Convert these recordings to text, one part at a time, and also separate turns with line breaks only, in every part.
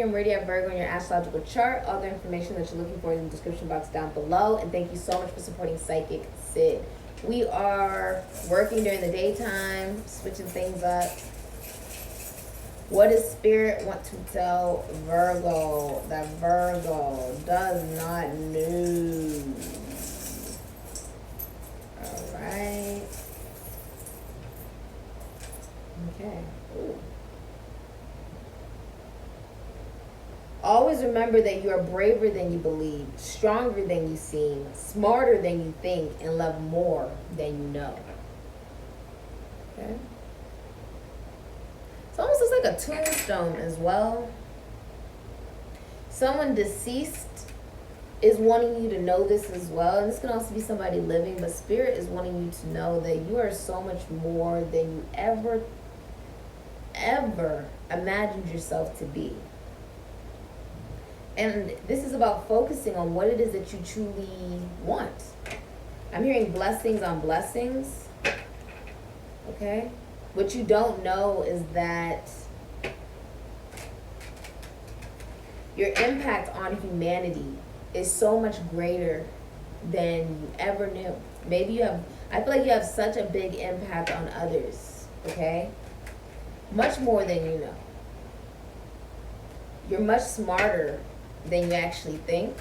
you're in Meridian Virgo in your astrological chart. All the information that you're looking for is in the description box down below. And thank you so much for supporting SIKIKSYD. We are working during the daytime, switching things up. What does Spirit want to tell Virgo that Virgo does not know? All right. Okay. Ooh. Always remember that you are braver than you believe, stronger than you seem, smarter than you think, and love more than you know. Okay? It's almost looks like a tombstone as well. Someone deceased is wanting you to know this as well. And this can also be somebody living, but Spirit is wanting you to know that you are so much more than you ever imagined yourself to be. And this is about focusing on what it is that you truly want. I'm hearing blessings on blessings. Okay? What you don't know is that your impact on humanity is so much greater than you ever knew. Maybe you have, I feel like you have such a big impact on others. Okay? Much more than you know. You're much smarter than you actually think.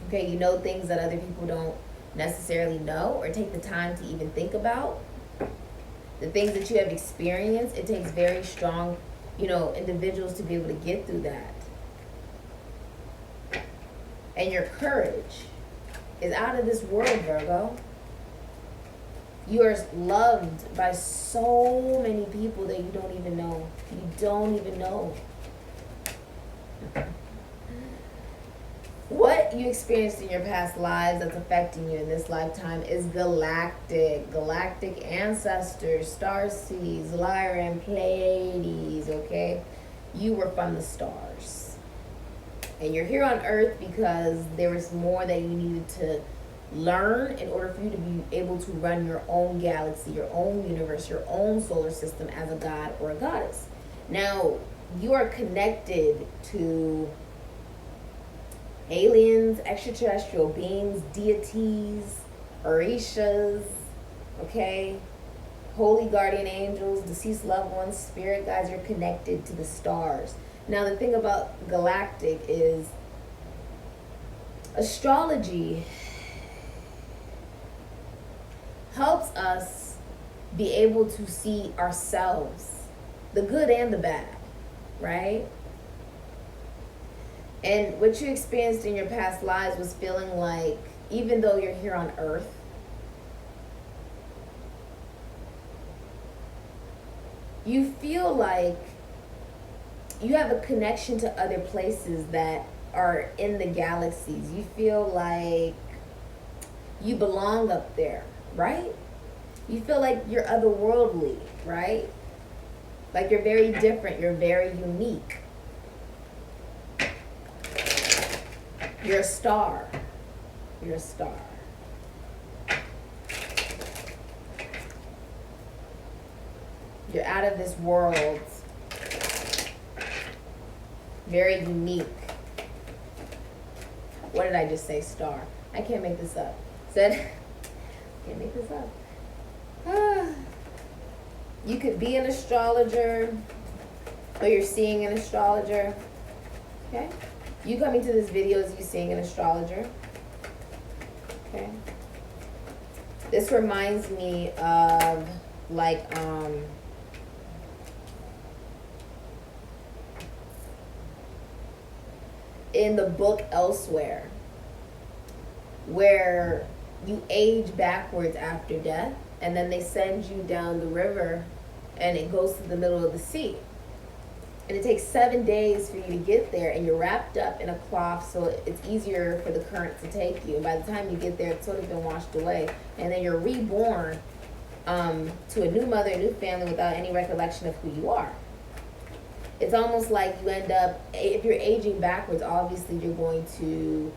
Okay, you know things that other people don't necessarily know or take the time to even think about. The things that you have experienced, it takes very strong, individuals to be able to get through that. And your courage is out of this world, Virgo. You are loved by so many people that you don't even know. You don't even know. What you experienced in your past lives that's affecting you in this lifetime is galactic ancestors, starseeds, Lyra and Pleiades, okay? You were from the stars. And you're here on Earth because there was more that you needed to learn in order for you to be able to run your own galaxy, your own universe, your own solar system as a god or a goddess. Now, you are connected to aliens, extraterrestrial beings, deities, orishas, okay? Holy guardian angels, deceased loved ones, spirit guides. You're connected to the stars. Now, the thing about galactic is astrology helps us be able to see ourselves, the good and the bad, right? And what you experienced in your past lives was feeling like, even though you're here on Earth, you feel like you have a connection to other places that are in the galaxies. You feel like you belong up there, right? You feel like you're otherworldly, right? Like you're very different, you're very unique. You're a star. You're a star. You're out of this world. Very unique. What did I just say? Star. I can't make this up. Can't make this up. You could be an astrologer, or you're seeing an astrologer. Okay? You coming to this video is you seeing an astrologer. Okay? This reminds me of in the book Elsewhere, where you age backwards after death, and then they send you down the river and it goes to the middle of the sea. And it takes 7 days for you to get there, and you're wrapped up in a cloth so it's easier for the current to take you. And by the time you get there, it's sort of been washed away. And then you're reborn to a new mother, a new family without any recollection of who you are. It's almost like you end up, if you're aging backwards, obviously you're going to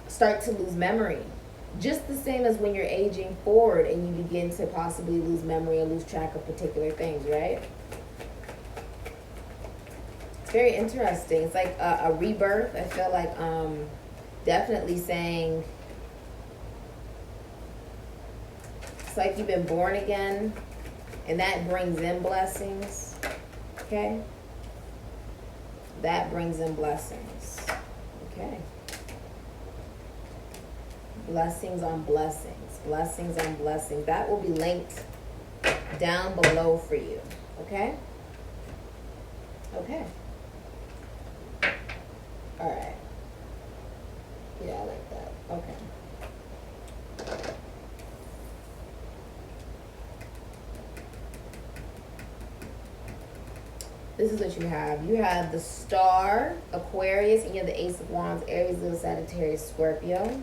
start to lose memory. Just the same as when you're aging forward and you begin to possibly lose memory or lose track of particular things, right? It's very interesting. It's like a rebirth. I feel like definitely saying it's like you've been born again, and that brings in blessings. Okay? That brings in blessings. Okay. Blessings on blessings. Blessings on blessings. That will be linked down below for you. Okay? Okay. Alright. Yeah, I like that. Okay. This is what you have. You have the Star, Aquarius, and you have the Ace of Wands, Aries, Leo, Sagittarius, Scorpio.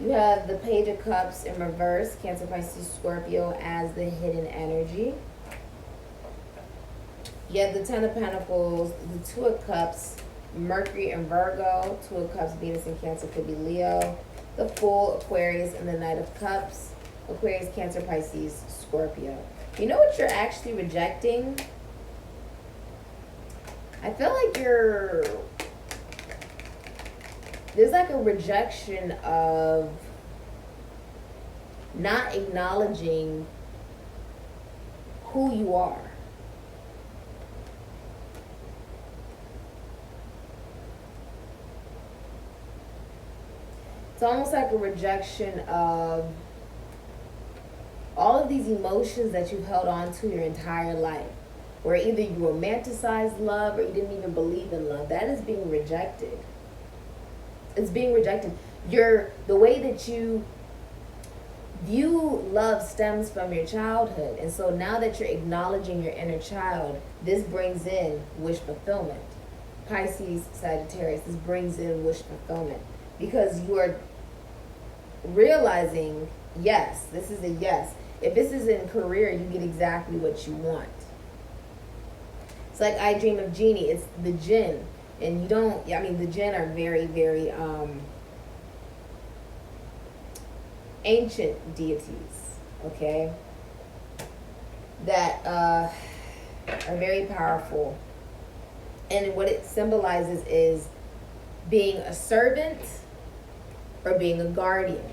You have the Page of Cups in reverse, Cancer, Pisces, Scorpio as the hidden energy. You have the Ten of Pentacles, the Two of Cups, Mercury and Virgo, Two of Cups, Venus and Cancer could be Leo. The Fool, Aquarius, and the Knight of Cups, Aquarius, Cancer, Pisces, Scorpio. You know what you're actually rejecting? I feel like there's like a rejection of not acknowledging who you are. It's almost like a rejection of all of these emotions that you've held on to your entire life, where either you romanticized love or you didn't even believe in love. That is being rejected. It's being rejected. The way that you view love stems from your childhood. And so now that you're acknowledging your inner child, this brings in wish fulfillment. Pisces, Sagittarius, this brings in wish fulfillment. Because you are realizing, yes, this is a yes. If this is in career, you get exactly what you want. It's like I Dream of Genie. It's the jinn. And you don't, the jinn are very, very ancient deities, okay? That are very powerful. And what it symbolizes is being a servant or being a guardian.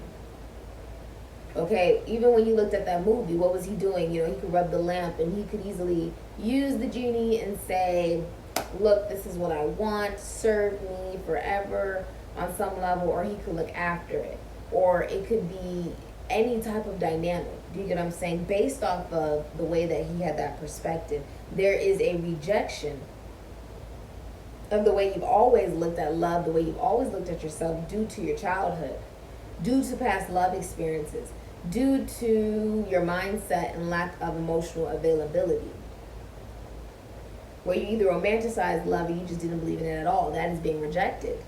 Okay, even when you looked at that movie, what was he doing? He could rub the lamp and he could easily use the genie and say, look, this is what I want, serve me forever on some level, or he could look after it. Or it could be any type of dynamic. Do you get what I'm saying? Based off of the way that he had that perspective, there is a rejection of the way you've always looked at love, the way you've always looked at yourself due to your childhood, due to past love experiences, due to your mindset and lack of emotional availability. Where you either romanticized love or you just didn't believe in it at all. That is being rejected.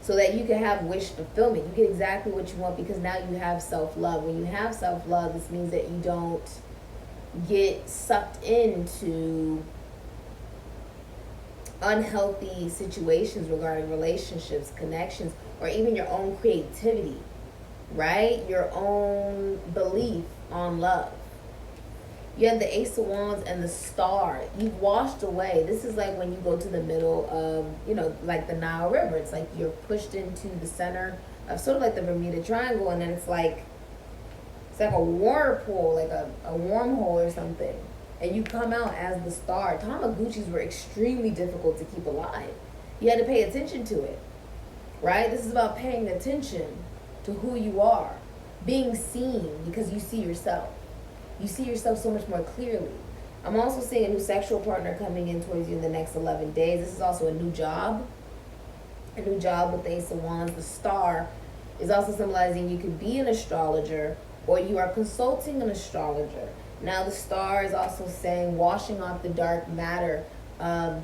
So that you can have wish fulfillment. You get exactly what you want because now you have self-love. When you have self-love, this means that you don't get sucked into unhealthy situations regarding relationships, connections, or even your own creativity, right? Your own belief on love. You have the Ace of Wands and the Star. You've washed away. This is like when you go to the middle of, like the Nile River. It's like you're pushed into the center of sort of like the Bermuda Triangle, and then it's like a whirlpool, like a wormhole or something. And you come out as the Star. Tamaguchis were extremely difficult to keep alive. You had to pay attention to it, right? This is about paying attention to who you are, being seen because you see yourself. You see yourself so much more clearly. I'm also seeing a new sexual partner coming in towards you in the next 11 days. This is also a new job. A new job with the Ace of Wands. The Star is also symbolizing you could be an astrologer or you are consulting an astrologer. Now the Star is also saying washing off the dark matter of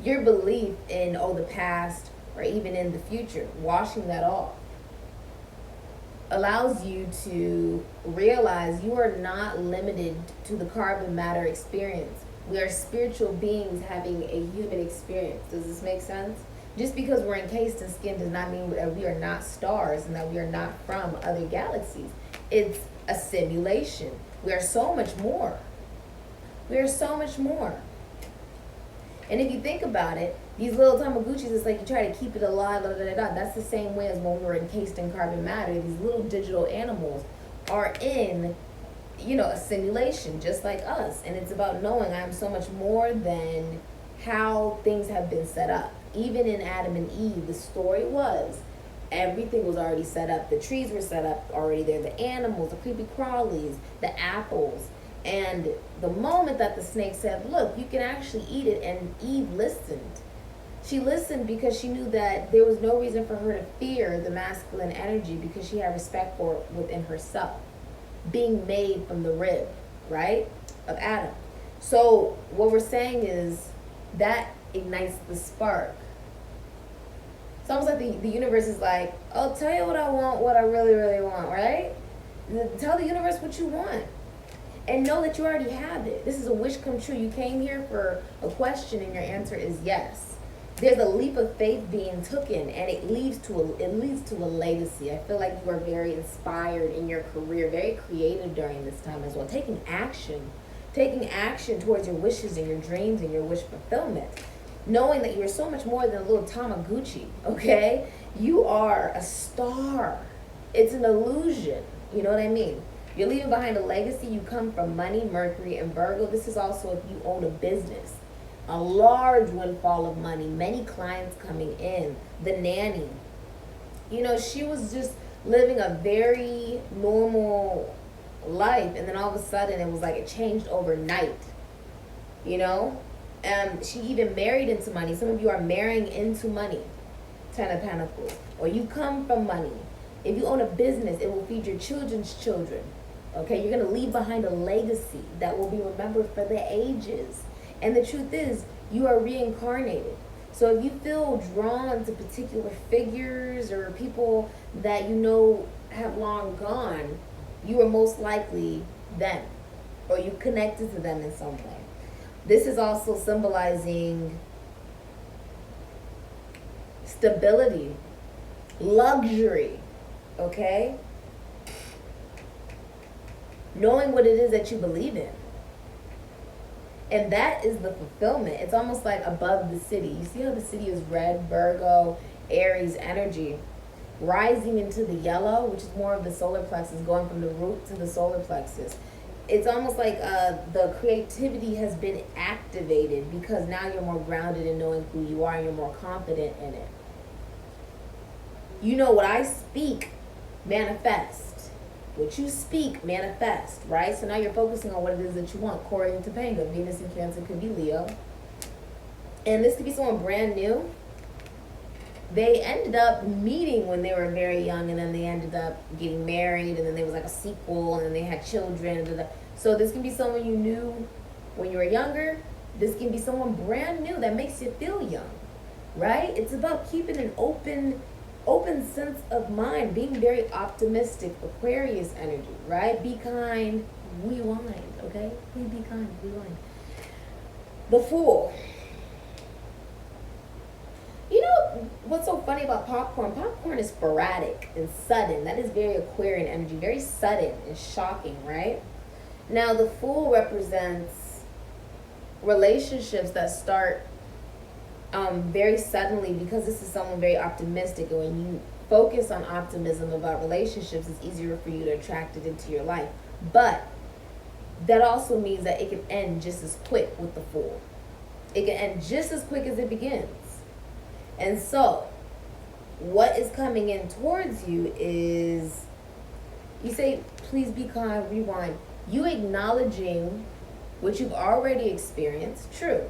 your belief in, the past or even in the future. Washing that off allows you to realize you are not limited to the carbon matter experience. We are spiritual beings having a human experience. Does this make sense? Just because we're encased in skin does not mean that we are not stars and that we are not from other galaxies. It's a simulation. We are so much more. We are so much more. And if you think about it, these little Tamagotchis, it's like you try to keep it alive, That's the same way as when we were encased in carbon matter. These little digital animals are in, a simulation just like us. And it's about knowing I am so much more than how things have been set up. Even in Adam and Eve, the story was everything was already set up. The trees were set up already there. The animals, the creepy crawlies, the apples. And the moment that the snake said, look, you can actually eat it, and Eve listened. She listened because she knew that there was no reason for her to fear the masculine energy because she had respect for it within herself, being made from the rib, right, of Adam. So what we're saying is that ignites the spark. It's almost like the universe is like, I'll tell you what I want, what I really, really want, right? Tell the universe what you want. And know that you already have it. This is a wish come true. You came here for a question and your answer is yes. There's a leap of faith being taken, and it leads to a legacy. I feel like you are very inspired in your career, very creative during this time as well. Taking action towards your wishes and your dreams and your wish fulfillment. Knowing that you're so much more than a little Tamagotchi, okay? You are a star. It's an illusion. You know what I mean? You're leaving behind a legacy. You come from money, Mercury, and Virgo. This is also if you own a business. A large windfall of money. Many clients coming in. The nanny. She was just living a very normal life. And then all of a sudden, it was like it changed overnight. She even married into money. Some of you are marrying into money. Ten of Pentacles. Or you come from money. If you own a business, it will feed your children's children. Okay, you're going to leave behind a legacy that will be remembered for the ages. And the truth is, you are reincarnated. So if you feel drawn to particular figures or people that have long gone, you are most likely them. Or you connected to them in some way. This is also symbolizing stability, luxury, okay? Knowing what it is that you believe in. And that is the fulfillment. It's almost like above the city. You see how the city is red, Virgo, Aries energy, rising into the yellow, which is more of the solar plexus, going from the root to the solar plexus. It's almost like the creativity has been activated because now you're more grounded in knowing who you are and you're more confident in it. What I speak, manifest. What you speak, manifest, right? So now you're focusing on what it is that you want. Corey and Topanga, Venus and Cancer could be Leo. And this could be someone brand new. They ended up meeting when they were very young, and then they ended up getting married, and then there was like a sequel, and then they had children. So this can be someone you knew when you were younger. This can be someone brand new that makes you feel young, right? It's about keeping an open sense of mind, being very optimistic, Aquarius energy, right? Be kind, rewind, okay? Please be kind, rewind. The Fool. What's so funny about popcorn? Popcorn is sporadic and sudden. That is very Aquarian energy, very sudden and shocking, right? Now, the Fool represents relationships that start very suddenly because this is someone very optimistic. And when you focus on optimism about relationships, it's easier for you to attract it into your life. But that also means that it can end just as quick with the Fool. It can end just as quick as it begins. And so, what is coming in towards you is, you say, please be kind, rewind. You acknowledging what you've already experienced, true.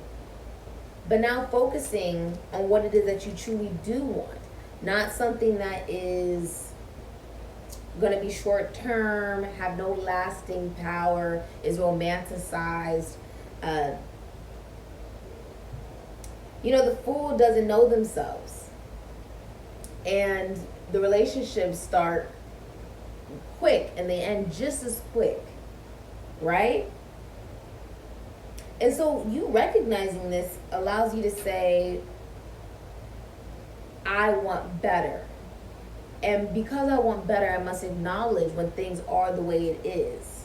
But now focusing on what it is that you truly do want. Not something that is going to be short term, have no lasting power, is romanticized. The Fool doesn't know themselves. And the relationships start quick and they end just as quick, right? And so you recognizing this allows you to say, I want better. And because I want better, I must acknowledge when things are the way it is.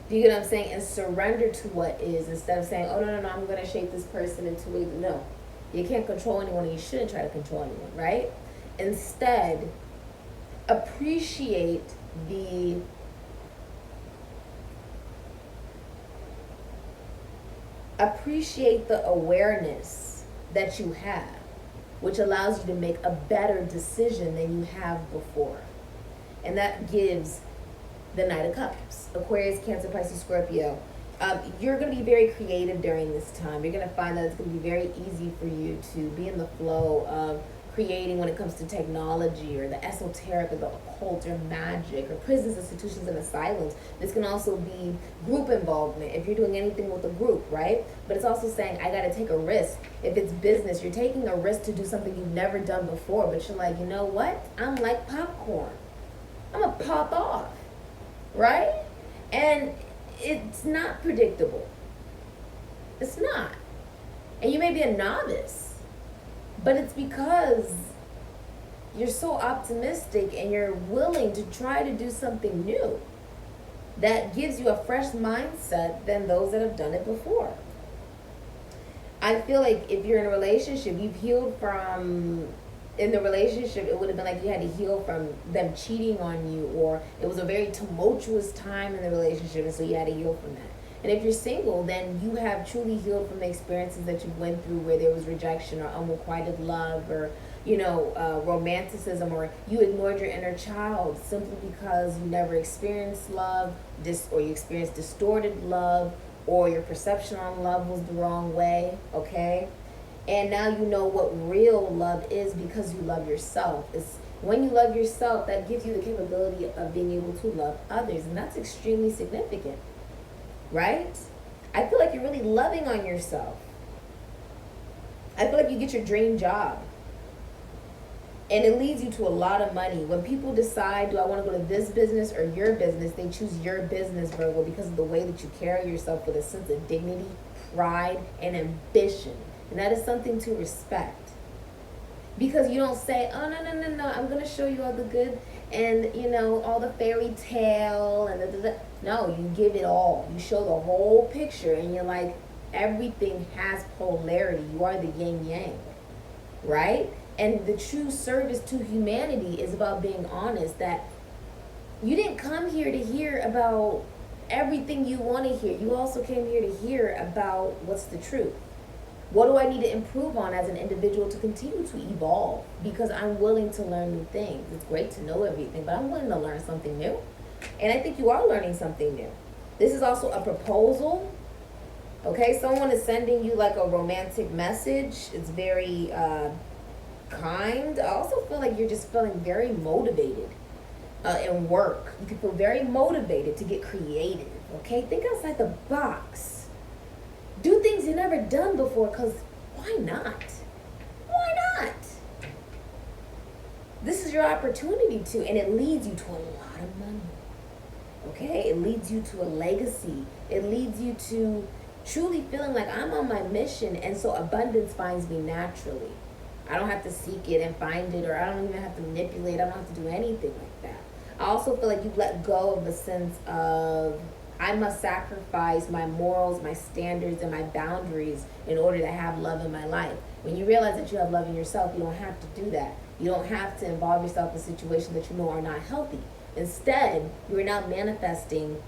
Do you get what I'm saying? And surrender to what is, instead of saying, oh, no, I'm going to shape this person into a... No. You can't control anyone, and you shouldn't try to control anyone, right? Instead, appreciate the awareness that you have, which allows you to make a better decision than you have before. And that gives the Knight of Cups. Aquarius, Cancer, Pisces, Scorpio. You're going to be very creative during this time. You're going to find that it's going to be very easy for you to be in the flow of creating when it comes to technology or the esoteric or the occult or magic or prisons, institutions, and asylums. This can also be group involvement if you're doing anything with a group, right? But it's also saying, I got to take a risk. If it's business, you're taking a risk to do something you've never done before, but you're like, you know what? I'm like popcorn. I'm going to pop off, right? And it's not predictable. It's not. And you may be a novice, but it's because you're so optimistic and you're willing to try to do something new that gives you a fresh mindset than those that have done it before. I feel like if you're in a relationship, you've healed from... In the relationship, it would have been like you had to heal from them cheating on you, or it was a very tumultuous time in the relationship, and so you had to heal from that. And if you're single, then you have truly healed from the experiences that you went through where there was rejection or unrequited love or, romanticism, or you ignored your inner child simply because you never experienced love, or you experienced distorted love, or your perception on love was the wrong way, okay? And now you know what real love is because you love yourself. It's when you love yourself, that gives you the capability of being able to love others. And that's extremely significant, right? I feel like you're really loving on yourself. I feel like you get your dream job. And it leads you to a lot of money. When people decide, do I want to go to this business or your business, they choose your business, Virgo, because of the way that you carry yourself with a sense of dignity, pride, and ambition. And that is something to respect. Because you don't say, oh, no, I'm going to show you all the good and, all the fairy tale and No, you give it all. You show the whole picture and you're like, everything has polarity. You are the yin yang, right? And the true service to humanity is about being honest, that you didn't come here to hear about everything you want to hear. You also came here to hear about what's the truth. What do I need to improve on as an individual to continue to evolve? Because I'm willing to learn new things. It's great to know everything, but I'm willing to learn something new. And I think you are learning something new. This is also a proposal. Okay, someone is sending you like a romantic message. It's very kind. I also feel like you're just feeling very motivated in work. You can feel very motivated to get creative. Okay, think outside the box. Do things you've never done before, because why not? Why not? This is your opportunity to, and it leads you to a lot of money. Okay? It leads you to a legacy. It leads you to truly feeling like I'm on my mission, and so abundance finds me naturally. I don't have to seek it and find it, or I don't even have to manipulate. I don't have to do anything like that. I also feel like you've let go of the sense of I must sacrifice my morals, my standards, and my boundaries in order to have love in my life. When you realize that you have love in yourself, you don't have to do that. You don't have to involve yourself in situations that you know are not healthy. Instead, you are now manifesting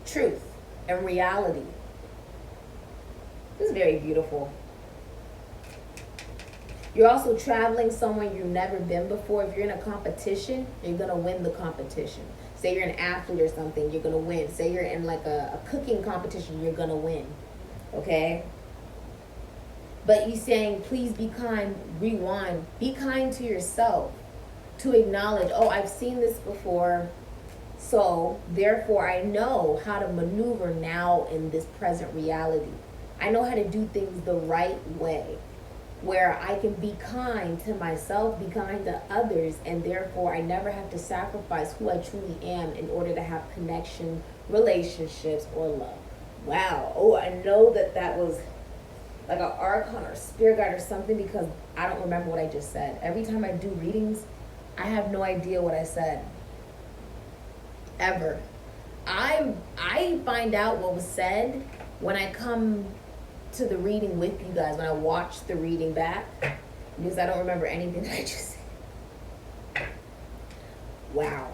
truth and reality. This is very beautiful. You're also traveling somewhere you've never been before. If you're in a competition, you're going to win the competition. Say you're an athlete or something, you're going to win. Say you're in like a cooking competition, you're going to win. Okay? But you're saying, please be kind, rewind. Be kind to yourself to acknowledge, oh, I've seen this before. So, therefore, I know how to maneuver now in this present reality. I know how to do things the right way, where I can be kind to myself, be kind to others, and therefore I never have to sacrifice who I truly am in order to have connection, relationships, or love. Wow. Oh, I know that was like an archon or spirit guide or something, because I don't remember what I just said. Every time I do readings, I have no idea what I said. Ever. I find out what was said when I come to the reading with you guys, when I watch the reading back, because I don't remember anything that I just said. Wow.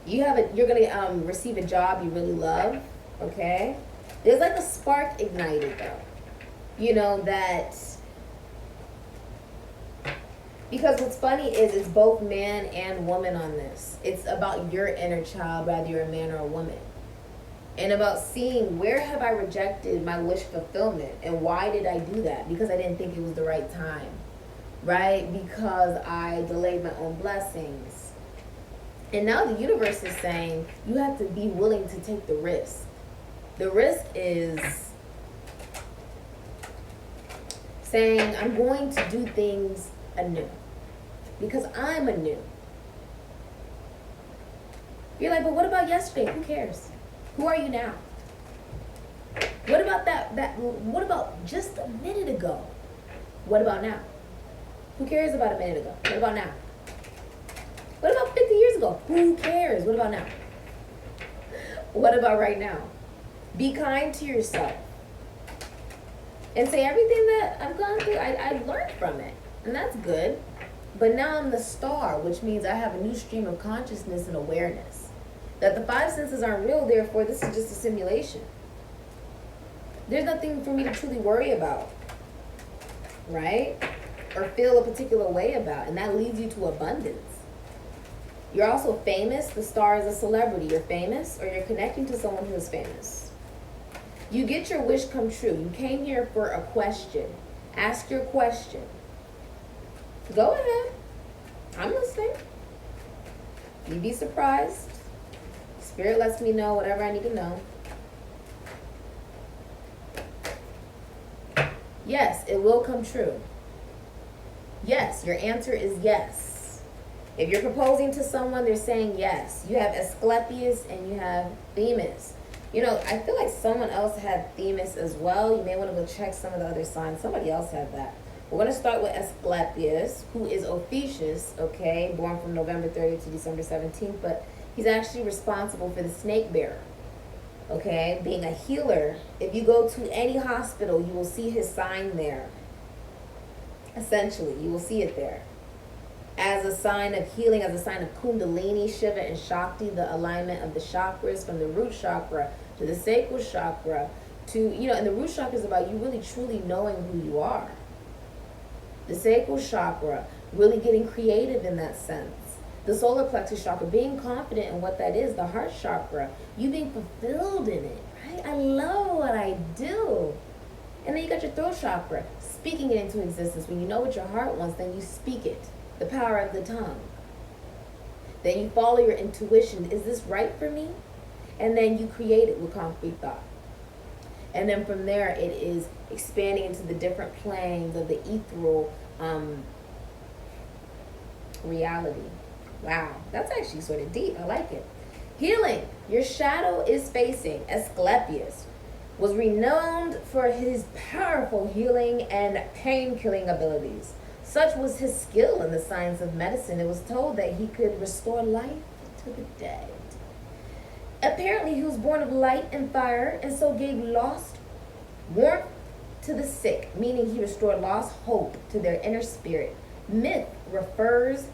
You're gonna receive a job you really love, okay? There's like a spark ignited though. You know, that, because what's funny is it's both man and woman on this. It's about your inner child, whether you're a man or a woman. And about seeing, where have I rejected my wish fulfillment? And why did I do that? Because I didn't think it was the right time, right? Because I delayed my own blessings. And now the universe is saying, you have to be willing to take the risk. The risk is saying, I'm going to do things anew. Because I'm anew. You're like, but what about yesterday? Who cares? Who are you now? What about what about just a minute ago? What about now? Who cares about a minute ago? What about now? What about 50 years ago? Who cares? What about now? What about right now? Be kind to yourself. And say, everything that I've gone through, I've learned from it. And that's good. But now I'm the star, which means I have a new stream of consciousness and awareness. That the five senses aren't real, therefore this is just a simulation. There's nothing for me to truly worry about. Right? Or feel a particular way about. And that leads you to abundance. You're also famous. The star is a celebrity. You're famous, or you're connecting to someone who is famous. You get your wish come true. You came here for a question. Ask your question. Go ahead. I'm listening. You'd be surprised. Spirit lets me know whatever I need to know. Yes, it will come true. Yes, your answer is yes. If you're proposing to someone, they're saying yes. You have Asclepius and you have Themis. You know, I feel like someone else had Themis as well. You may want to go check some of the other signs. Somebody else had that. We're going to start with Asclepius, who is Ophiuchus, okay, born from November 30th to December 17th, but he's actually responsible for the snake bearer, okay, being a healer. If you go to any hospital, you will see his sign there. Essentially, you will see it there. As a sign of healing, as a sign of Kundalini, Shiva, and Shakti, the alignment of the chakras from the root chakra to the sacral chakra to, you know, and the root chakra is about you really truly knowing who you are. The sacral chakra, really getting creative in that sense. The solar plexus chakra, being confident in what that is. The heart chakra, you being fulfilled in it, right? I love what I do. And then you got your throat chakra, speaking it into existence. When you know what your heart wants, then you speak it. The power of the tongue. Then you follow your intuition. Is this right for me? And then you create it with concrete thought. And then from there, it is expanding into the different planes of the ethereal reality. Wow, that's actually sort of deep. I like it. Healing. Your shadow is facing. Asclepius was renowned for his powerful healing and pain-killing abilities. Such was his skill in the science of medicine. It was told that he could restore life to the dead. Apparently, he was born of light and fire, and so gave lost warmth to the sick, meaning he restored lost hope to their inner spirit. Myth refers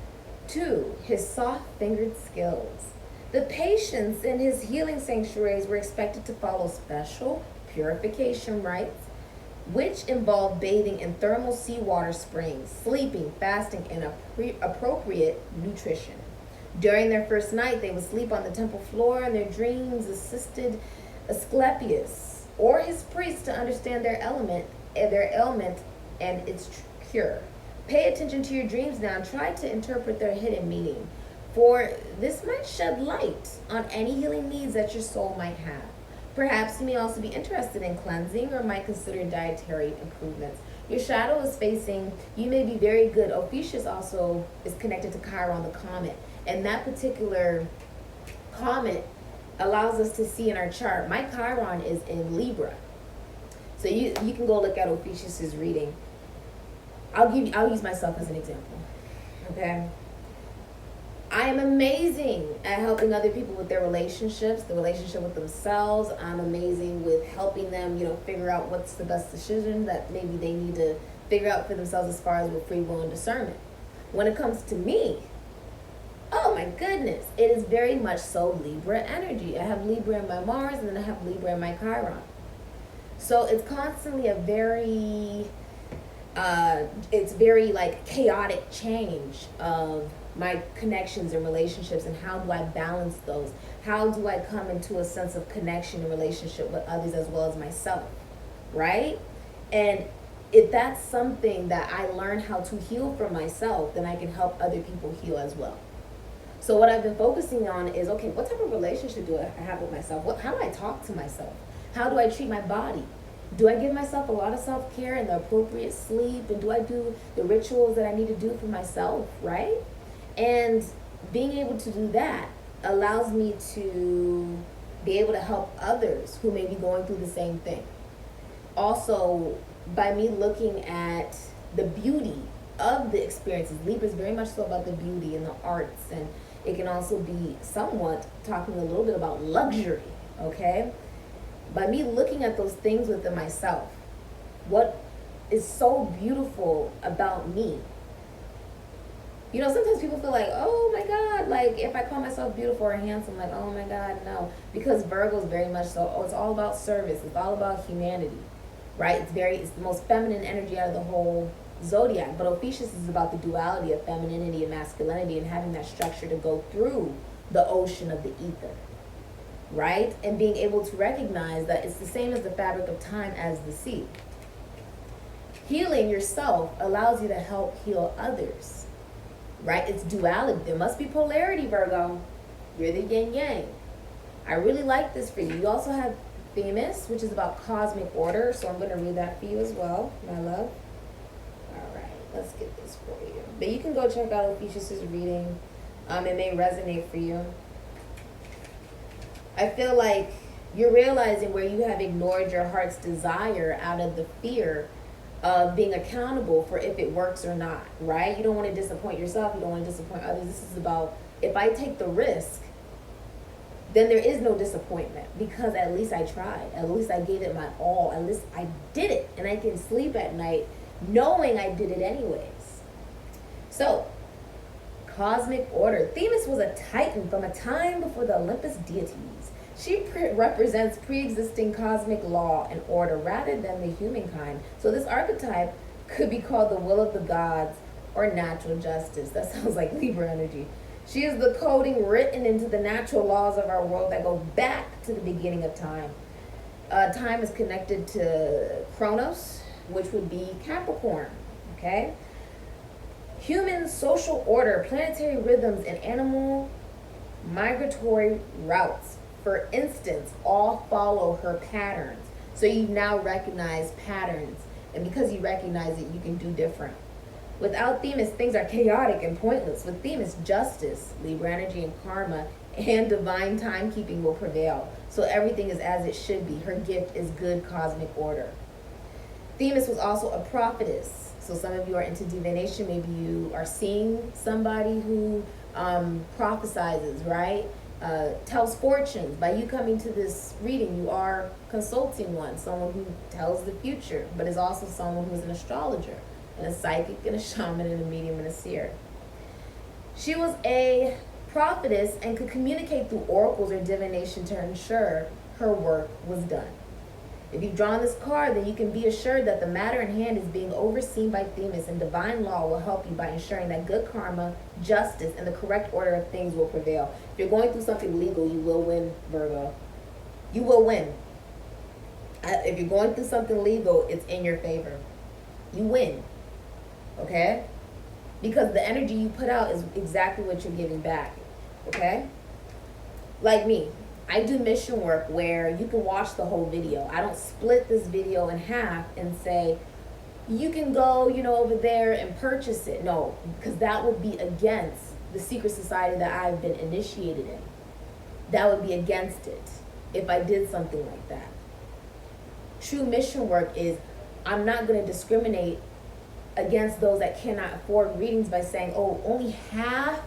to his soft-fingered skills. The patients in his healing sanctuaries were expected to follow special purification rites, which involved bathing in thermal seawater springs, sleeping, fasting, and appropriate nutrition. During their first night, they would sleep on the temple floor, and their dreams assisted Asclepius or his priest to understand their ailment and its cure. Pay attention to your dreams now and try to interpret their hidden meaning, for this might shed light on any healing needs that your soul might have. Perhaps you may also be interested in cleansing or might consider dietary improvements. Your shadow is facing, you may be very good. Ophiuchus also is connected to Chiron, the comet. And that particular comet allows us to see in our chart. My Chiron is in Libra. So you can go look at Ophiuchus's reading. I'll use myself as an example. Okay? I am amazing at helping other people with their relationships, the relationship with themselves. I'm amazing with helping them, figure out what's the best decision that maybe they need to figure out for themselves as far as with free will and discernment. When it comes to me, oh my goodness, it is very much so Libra energy. I have Libra in my Mars, and then I have Libra in my Chiron. So it's constantly a very, it's very like chaotic change of my connections and relationships, and how do I balance those? How do I come into a sense of connection and relationship with others as well as myself, right? And if that's something that I learn how to heal for myself, then I can help other people heal as well. So what I've been focusing on is, okay, what type of relationship do I have with myself? How do I talk to myself? How do I treat my body? Do I give myself a lot of self-care and the appropriate sleep? And do I do the rituals that I need to do for myself, right? And being able to do that allows me to be able to help others who may be going through the same thing. Also, by me looking at the beauty of the experiences, Libra is very much so about the beauty and the arts, and it can also be somewhat talking a little bit about luxury, okay? By me looking at those things within myself, what is so beautiful about me. Sometimes people feel like, oh my God, like if I call myself beautiful or handsome, like, oh my God, no. Because Virgo is very much so, it's all about service. It's all about humanity, right? It's the most feminine energy out of the whole zodiac. But Ophiuchus is about the duality of femininity and masculinity, and having that structure to go through the ocean of the ether, right? And being able to recognize that it's the same as the fabric of time as the sea. Healing yourself allows you to help heal others. Right? It's duality. There must be polarity, Virgo. You're the yin yang. I really like this for you. You also have Themis, which is about cosmic order. So I'm going to read that for you as well, my love. All right. Let's get this for you. But you can go check out Ophiuchus' reading. It may resonate for you. I feel like you're realizing where you have ignored your heart's desire out of the fear of being accountable for if it works or not, right? You don't want to disappoint yourself. You don't want to disappoint others. This is about, if I take the risk, then there is no disappointment, because at least I tried. At least I gave it my all. At least I did it. And I can sleep at night knowing I did it anyways. So, cosmic order. Themis was a titan from a time before the Olympus deities. She represents pre-existing cosmic law and order rather than the humankind. So this archetype could be called the will of the gods or natural justice. That sounds like Libra energy. She is the coding written into the natural laws of our world that go back to the beginning of time. Time is connected to Chronos, which would be Capricorn, okay? Human social order, planetary rhythms, and animal migratory routes, for instance, all follow her patterns. So you now recognize patterns. And because you recognize it, you can do different. Without Themis, things are chaotic and pointless. With Themis, justice, Libra energy, and karma, and divine timekeeping will prevail. So everything is as it should be. Her gift is good cosmic order. Themis was also a prophetess. So some of you are into divination. Maybe you are seeing somebody who prophesizes, right? Tells fortunes. By you coming to this reading, you are consulting someone who tells the future, but is also someone who is an astrologer, and a psychic, and a shaman, and a medium, and a seer. She was a prophetess and could communicate through oracles or divination to ensure her work was done. If you've drawn this card, then you can be assured that the matter in hand is being overseen by Themis, and divine law will help you by ensuring that good karma, justice, and the correct order of things will prevail. If you're going through something legal, you will win, Virgo. You will win. If you're going through something legal, it's in your favor. You win. Okay? Because the energy you put out is exactly what you're giving back. Okay? Like me. I do mission work where you can watch the whole video. I don't split this video in half and say, you can go, over there and purchase it. No, because that would be against the secret society that I've been initiated in. That would be against it if I did something like that. True mission work is, I'm not going to discriminate against those that cannot afford readings by saying, oh, only half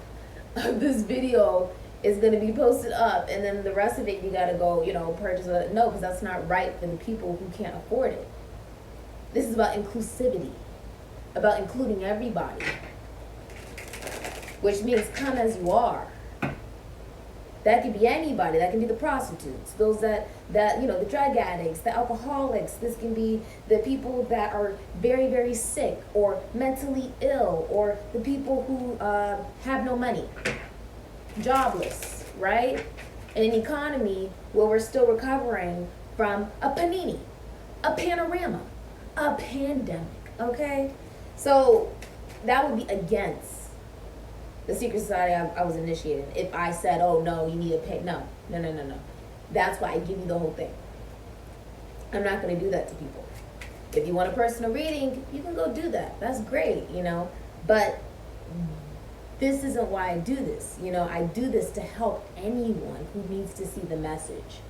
of this video is going to be posted up, and then the rest of it you got to go, purchase it. No, because that's not right for the people who can't afford it. This is about inclusivity, about including everybody, which means come as you are. That could be anybody. That can be the prostitutes, those that the drug addicts, the alcoholics. This can be the people that are very, very sick or mentally ill, or the people who have no money, jobless, right? In an economy where we're still recovering from a panini, a panorama, a pandemic, okay? So that would be against the secret society I was initiated. If I said, oh no, you need to pay, no. That's why I give you the whole thing. I'm not going to do that to people. If you want a personal reading, you can go do that. That's great, but this isn't why I do this. I do this to help anyone who needs to see the message.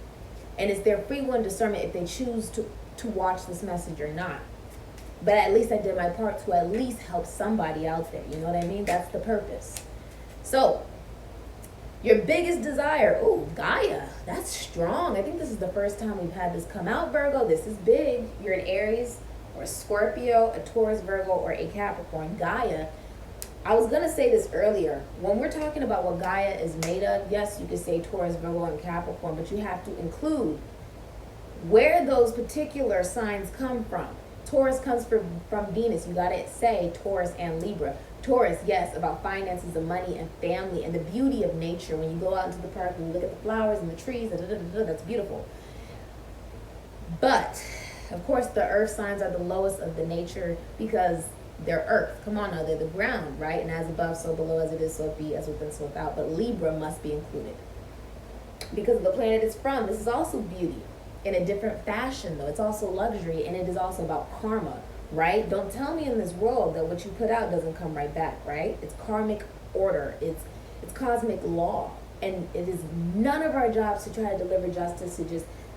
And it's their free will and discernment if they choose to watch this message or not. But at least I did my part to at least help somebody out there. You know what I mean? That's the purpose. So, your biggest desire. Oh, Gaia. That's strong. I think this is the first time we've had this come out, Virgo. This is big. You're an Aries or a Scorpio, a Taurus, Virgo, or a Capricorn. Gaia. I was going to say this earlier. When we're talking about what Gaia is made of, yes, you could say Taurus, Virgo, and Capricorn, but you have to include where those particular signs come from. Taurus comes from Venus. You got to say Taurus and Libra. Taurus, yes, about finances and money and family and the beauty of nature. When you go out into the park and you look at the flowers and the trees, that's beautiful. But, of course, the earth signs are the lowest of the nature because they're earth. Come on now, they're the ground, right? And as above, so below, as it is, so it be, as within, so without. But Libra must be included because of the planet it's from. This is also beauty. In a different fashion, though. It's also luxury, and it is also about karma, right? Don't tell me in this world that what you put out doesn't come right back, right? It's karmic order. It's cosmic law. And it is none of our jobs to try to deliver justice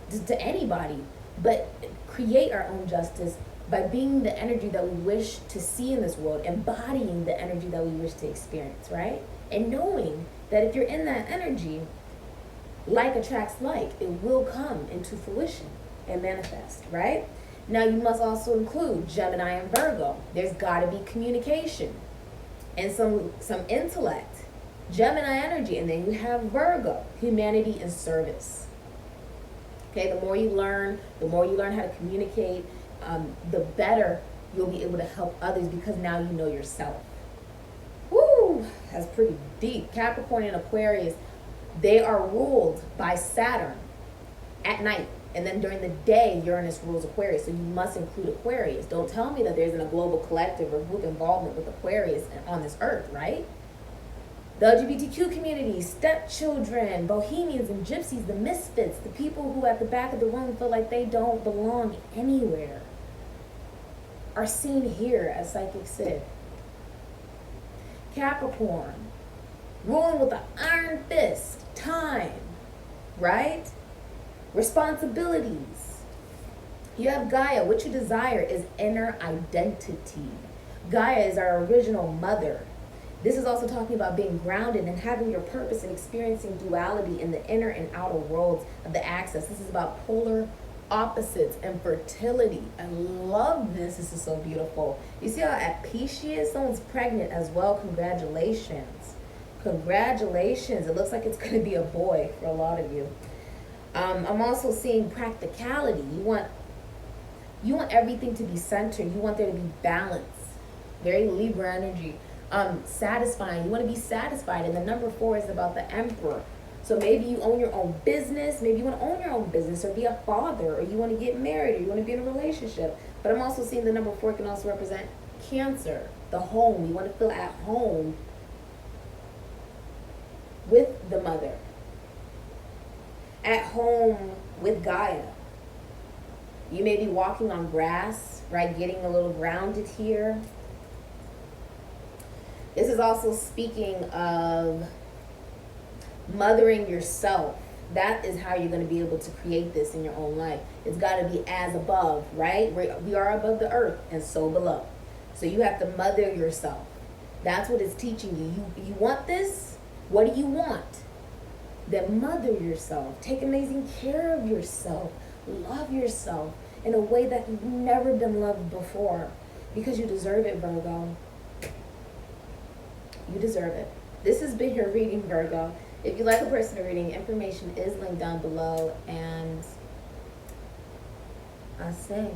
to anybody, but create our own justice by being the energy that we wish to see in this world, embodying the energy that we wish to experience, right? And knowing that if you're in that energy, like attracts like, it will come into fruition and manifest, right? Now you must also include Gemini and Virgo. There's got to be communication and some intellect, Gemini energy, and then you have Virgo, humanity and service. Okay, the more you learn how to communicate, the better you'll be able to help others because now you know yourself. Woo, that's pretty deep. Capricorn and Aquarius, they are ruled by Saturn at night. And then during the day, Uranus rules Aquarius. So you must include Aquarius. Don't tell me that there isn't a global collective or group involvement with Aquarius on this earth, right? The LGBTQ community, stepchildren, bohemians and gypsies, the misfits, the people who at the back of the room feel like they don't belong anywhere, are seen here as SIKIKSYD. Capricorn, ruling with an iron fist, time, right? Responsibilities. You have Gaia. What you desire is inner identity. Gaia is our original mother. This is also talking about being grounded and having your purpose and experiencing duality in the inner and outer worlds of the axis. This is about polar opposites and fertility. I love this. This is so beautiful. You see how at peace she is? Someone's pregnant as well. Congratulations. Congratulations. It looks like it's going to be a boy for a lot of you. I'm also seeing practicality. You want everything to be centered. You want there to be balance. Very Libra energy. Satisfying. You want to be satisfied. And the number 4 is about the Emperor. So maybe you own your own business. Maybe you want to own your own business or be a father, or you want to get married, or you want to be in a relationship. But I'm also seeing the number 4 can also represent Cancer, the home. You want to feel at home with the mother. At home with Gaia. You may be walking on grass, right? Getting a little grounded here. This is also speaking of mothering yourself. That is how you're going to be able to create this in your own life. It's got to be as above, right? We are above the earth and so below. So you have to mother yourself. That's what it's teaching you. You want this? What do you want? Then mother yourself. Take amazing care of yourself. Love yourself in a way that you've never been loved before. Because you deserve it, Virgo. You deserve it. This has been your reading, Virgo. If you like a personal reading, information is linked down below. And I say...